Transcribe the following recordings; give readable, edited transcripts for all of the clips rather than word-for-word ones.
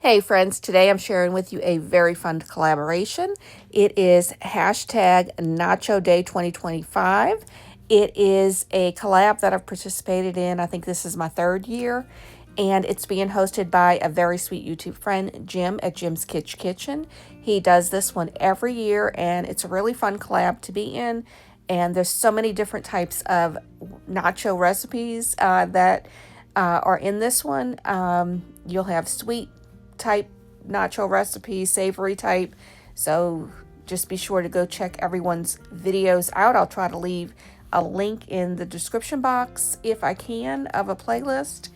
Hey friends, today I'm sharing with you a very fun collaboration. It is hashtag Nacho Day 2025. It is a collab that I've participated in. I think this is my third year, and it's being hosted by a very sweet YouTube friend, Jim at Jim's Kitchen. He does this one every year, and it's a really fun collab to be in. And there's so many different types of nacho recipes that are in this one. You'll have sweet type nacho recipe, savory type. So just be sure to go check everyone's videos out. I'll try to leave a link in the description box if I can of a playlist.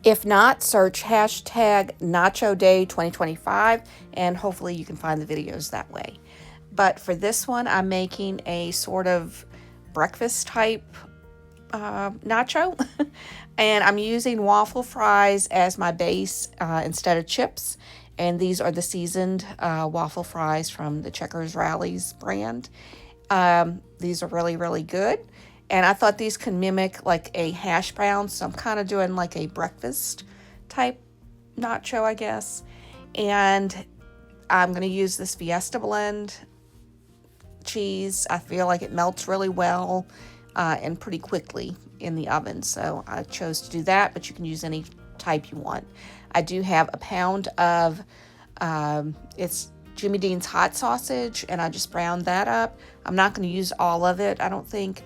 If not, search hashtag Nacho Day 2025 and hopefully you can find the videos that way. But for this one, I'm making a sort of breakfast type nacho and I'm using waffle fries as my base instead of chips, and these are the seasoned waffle fries from the Checkers Rallies brand. These are really good, and I thought these can mimic like a hash brown, so I'm kind of doing like a breakfast type nacho, I guess. And I'm going to use this Fiesta blend cheese. I feel like it melts really well and pretty quickly in the oven, so I chose to do that, but you can use any type you want. I do have a pound of it's Jimmy Dean's hot sausage, and I just browned that up. I'm not going to use all of it, I don't think,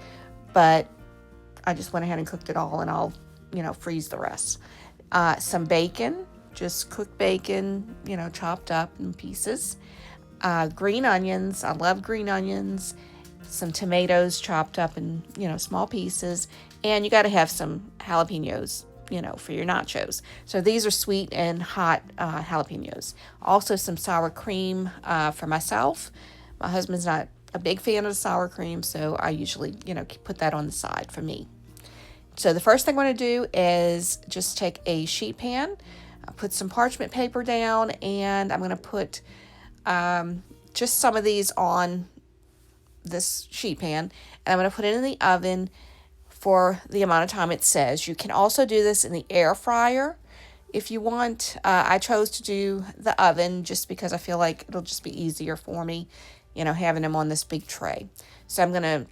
but I just went ahead and cooked it all, and I'll freeze the rest. Some bacon, just cooked bacon, chopped up in pieces. Green onions, I love green onions. Some tomatoes chopped up in small pieces, and you got to have some jalapenos for your nachos. So these are sweet and hot jalapenos. Also some sour cream for myself. My husband's not a big fan of sour cream, so I usually put that on the side for me. So the first thing I'm going to do is just take a sheet pan, put some parchment paper down, and I'm going to put just some of these on this sheet pan, and I'm going to put it in the oven for the amount of time it says. You can also do this in the air fryer if you want. I chose to do the oven just because I feel like it'll just be easier for me, having them on this big tray. So I'm going to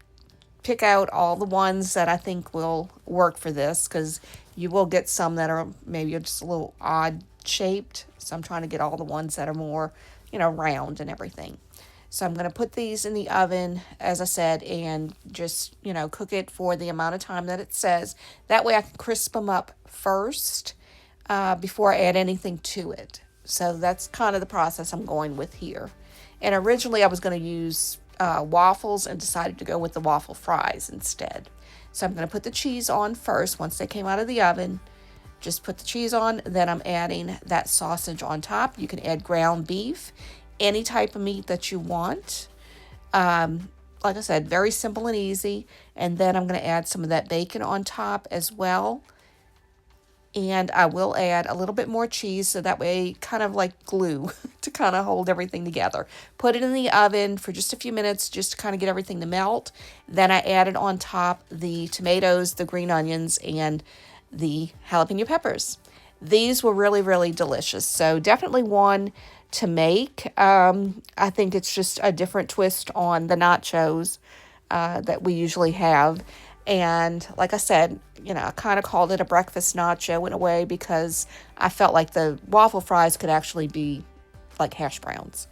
pick out all the ones that I think will work for this, because you will get some that are maybe just a little odd shaped. So I'm trying to get all the ones that are more, round and everything. So I'm going to put these in the oven, as I said, and just, cook it for the amount of time that it says. That way I can crisp them up first before I add anything to it. So that's kind of the process I'm going with here. And originally I was going to use waffles and decided to go with the waffle fries instead. So I'm going to put the cheese on first once they came out of the oven. Just put the cheese on, then I'm adding that sausage on top. You can add ground beef, any type of meat that you want. Like I said, very simple and easy. And then I'm going to add some of that bacon on top as well. And I will add a little bit more cheese, so that way kind of like glue to kind of hold everything together. Put it in the oven for just a few minutes just to kind of get everything to melt. Then I added on top the tomatoes, the green onions, and the jalapeno peppers. These were really delicious. So definitely one to make. I think it's just a different twist on the nachos that we usually have. And like I said, I kind of called it a breakfast nacho in a way, because I felt like the waffle fries could actually be like hash browns.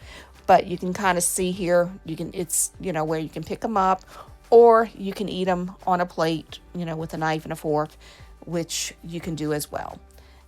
But you can kind of see here, it's where you can pick them up, or you can eat them on a plate, with a knife and a fork, which you can do as well.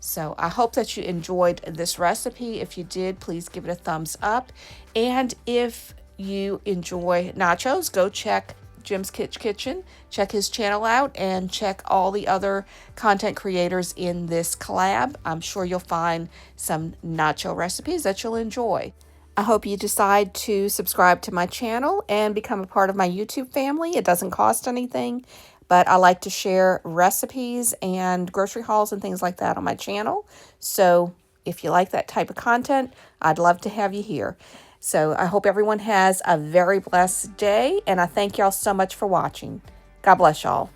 So I hope that you enjoyed this recipe. If you did, please give it a thumbs up. And if you enjoy nachos, go check Jim's Kitchen. Check his channel out and check all the other content creators in this collab. I'm sure you'll find some nacho recipes that you'll enjoy. I hope you decide to subscribe to my channel and become a part of my YouTube family. It doesn't cost anything, but I like to share recipes and grocery hauls and things like that on my channel. So if you like that type of content, I'd love to have you here. So I hope everyone has a very blessed day, and I thank y'all so much for watching. God bless y'all.